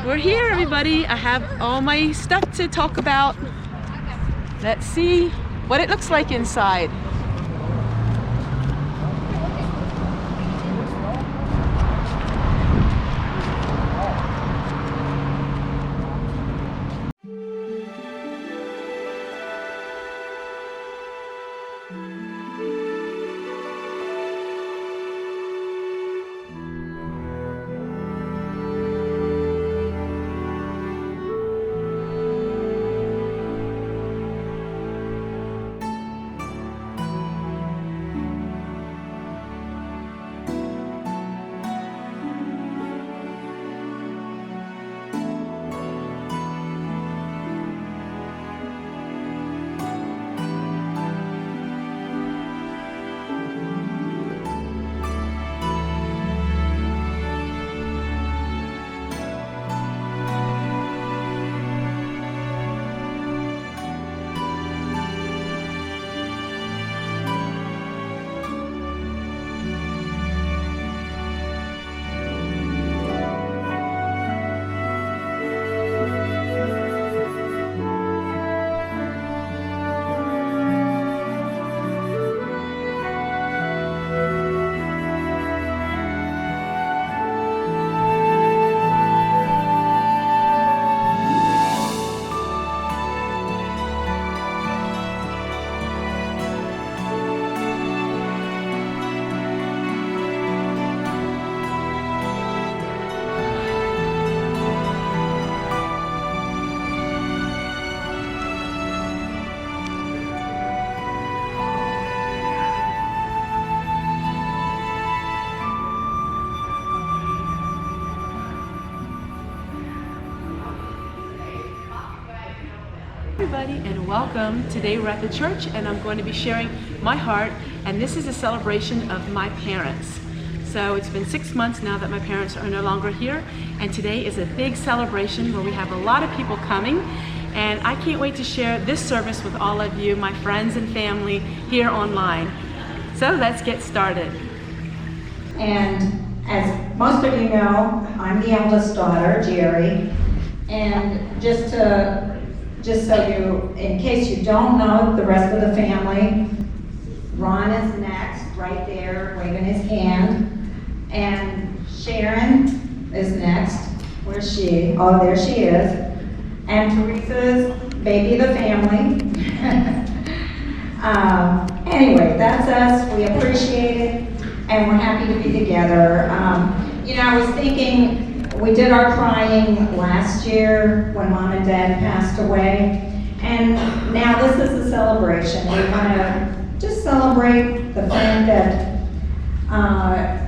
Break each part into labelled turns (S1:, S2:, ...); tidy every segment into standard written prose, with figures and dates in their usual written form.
S1: We're here, everybody. I have all my stuff to talk about. Let's see what it looks like inside. Everybody, and welcome. Today we're at the church and I'm going to be sharing my heart, and this is a celebration of my parents. So it's been 6 months now that my parents are no longer here, and today is a big celebration where we have a lot of people coming, and I can't wait to share this service with all of you, my friends and family here online. So let's get started.
S2: And as most of you know, I'm the eldest daughter, Jerry, and just so you, in case you don't know the rest of the family, Ron is next, right there, waving his hand. And Sharon is next. Where's she? Oh, there she is. And Teresa's baby of the family. Anyway, that's us. We appreciate it, and we're happy to be together. I was thinking, we did our crying last year when Mom and Dad passed away, and now this is a celebration. We want to just celebrate the fact that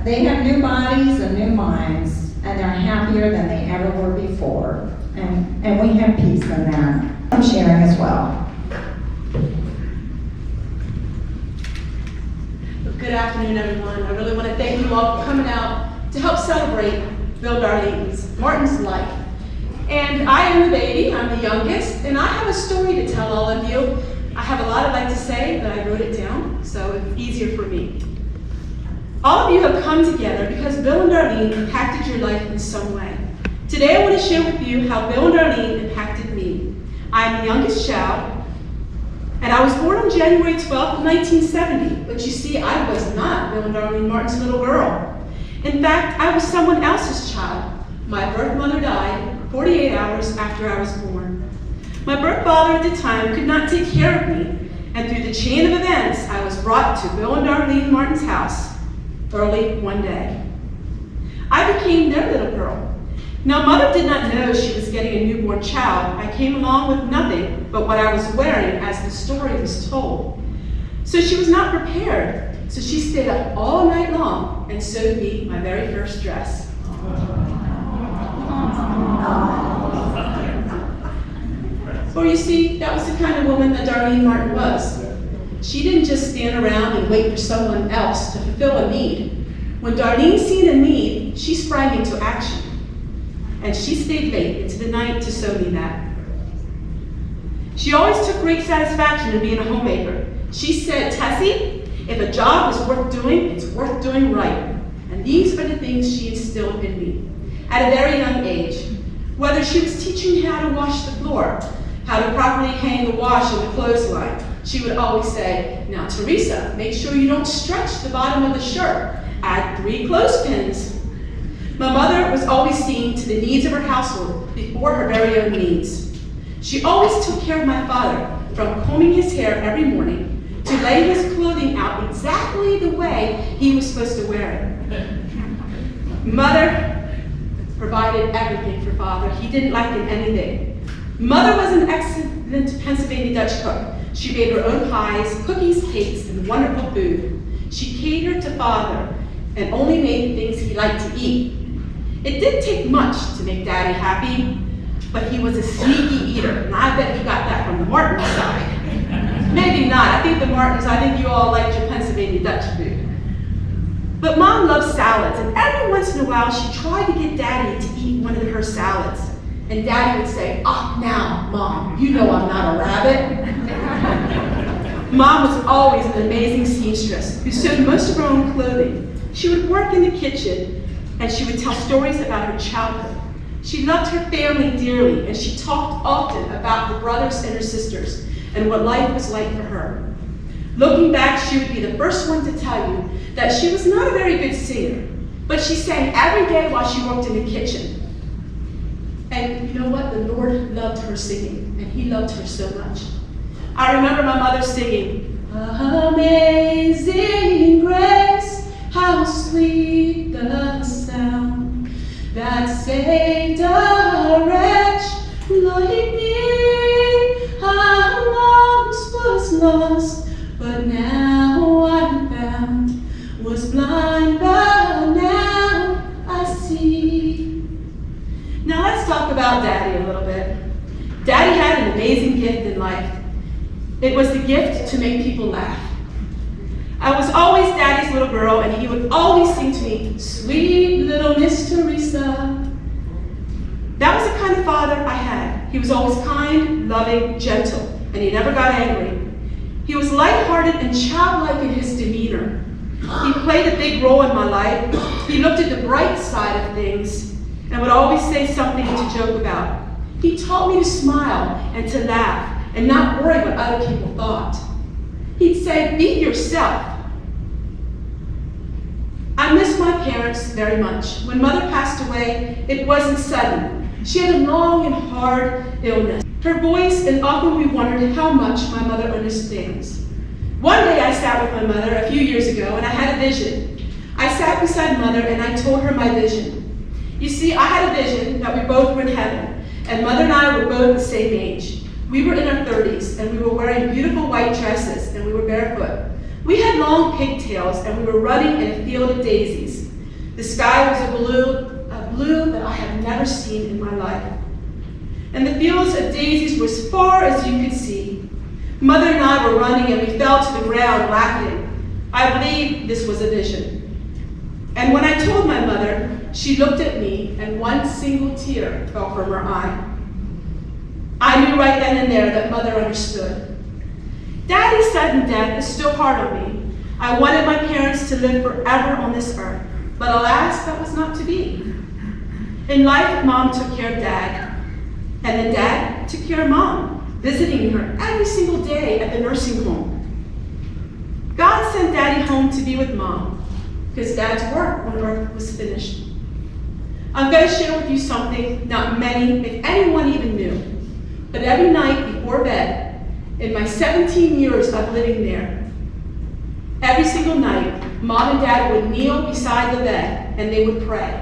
S2: they have new bodies and new minds, and they're happier than they ever were before, and we have peace in that. I'm sharing as well.
S1: Good afternoon, everyone. I really want to thank you all for coming out to help celebrate Bill Martin's life. And I am the baby, I'm the youngest, and I have a story to tell all of you. I have a lot I'd like to say, but I wrote it down, so it's easier for me. All of you have come together because Bill and Darlene impacted your life in some way. Today I want to share with you how Bill and Darlene impacted me. I'm the youngest child, and I was born on January 12th, 1970, but you see, I was not Bill and Darlene Martin's little girl. In fact, I was someone else's child. My birth mother died 48 hours after I was born. My birth father at the time could not take care of me, and through the chain of events, I was brought to Bill and Darlene Martin's house early one day. I became their little girl. Now, Mother did not know she was getting a newborn child. I came along with nothing but what I was wearing as the story was told. So she was not prepared. So she stayed up all night long and sewed me my very first dress. Or you see, that was the kind of woman that Darlene Martin was. She didn't just stand around and wait for someone else to fulfill a need. When Darlene seen a need, she sprang into action. And she stayed late into the night to sew me that. She always took great satisfaction in being a homemaker. She said, "Tessie, if a job is worth doing, it's worth doing right." And these are the things she instilled in me. At a very young age, Whether she was teaching me how to wash the floor, how to properly hang the wash on the clothesline, she would always say, "Now, Teresa, make sure you don't stretch the bottom of the shirt. Add 3 clothespins." My mother was always seeing to the needs of her household before her very own needs. She always took care of my father, from combing his hair every morning to laying his clothing out exactly the way he was supposed to wear it. Mother provided everything for father. He didn't lack in anything. Mother was an excellent Pennsylvania Dutch cook. She made her own pies, cookies, cakes, and wonderful food. She catered to father and only made the things he liked to eat. It didn't take much to make Daddy happy, but he was a sneaky eater, and I bet he got that from the Martin side. Maybe not. I think the Martins, I think you all liked your Pennsylvania Dutch food. But Mom loved salads, and every once in a while she tried to get Daddy to eat one of her salads. And Daddy would say, "Oh, now, Mom, you know I'm not a rabbit." Mom was always an amazing seamstress who sewed most of her own clothing. She would work in the kitchen, and she would tell stories about her childhood. She loved her family dearly, and she talked often about her brothers and her sisters and what life was like for her. Looking back, she would be the first one to tell you that she was not a very good singer, but she sang every day while she worked in the kitchen. And you know what? The Lord loved her singing, and he loved her so much. I remember my mother singing, "Amazing grace, how sweet the sound that saved a wretch like me. I once was lost, but now I'm found, was blind, but now I see." Now let's talk about Daddy a little bit. Daddy had an amazing gift in life. It was the gift to make people laugh. I was always Daddy's little girl, and he would always sing to me, "Sweet little Miss Teresa." That was the kind of father I had. He was always kind, loving, gentle, and he never got angry. He was lighthearted and childlike in his demeanor. He played a big role in my life. He looked at the bright side of things and would always say something to joke about. He taught me to smile and to laugh and not worry what other people thought. He'd say, "Be yourself." I miss my parents very much. When Mother passed away, it wasn't sudden. She had a long and hard illness. Her voice, and often we wondered how much my mother understands. One day I sat with my mother a few years ago, and I had a vision. I sat beside Mother and I told her my vision. You see, I had a vision that we both were in heaven, and Mother and I were both the same age. We were in our 30s, and we were wearing beautiful white dresses, and we were barefoot. We had long pigtails, and we were running in a field of daisies. The sky was a blue that I had never seen in my life. And the fields of daisies were as far as you could see. Mother and I were running, and we fell to the ground laughing. I believe this was a vision. And when I told my mother, she looked at me, and one single tear fell from her eye. I knew right then and there that Mother understood. Daddy's sudden death is still hard on me. I wanted my parents to live forever on this earth, but alas, that was not to be. In life, Mom took care of Dad, and then Dad took care of Mom, visiting her every single day at the nursing home. God sent Daddy home to be with Mom, because Dad's work on earth was finished. I'm going to share with you something not many, if anyone even knew. But every night before bed, in my 17 years of living there, every single night, Mom and Dad would kneel beside the bed and they would pray.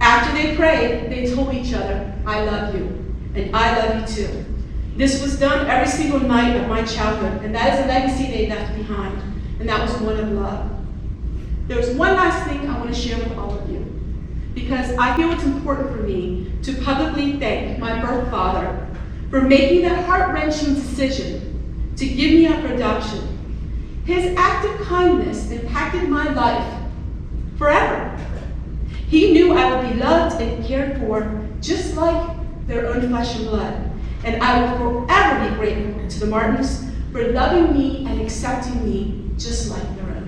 S1: After they prayed, they told each other, "I love you, and I love you too." This was done every single night of my childhood, and that is a legacy they left behind, and that was one of love. There's one last thing I want to share with all of you, because I feel it's important for me to publicly thank my birth father for making that heart-wrenching decision to give me up for adoption. His act of kindness impacted my life forever. He knew I would be loved and cared for just like their own flesh and blood, and I will forever be grateful to the Martins for loving me and accepting me just like their own.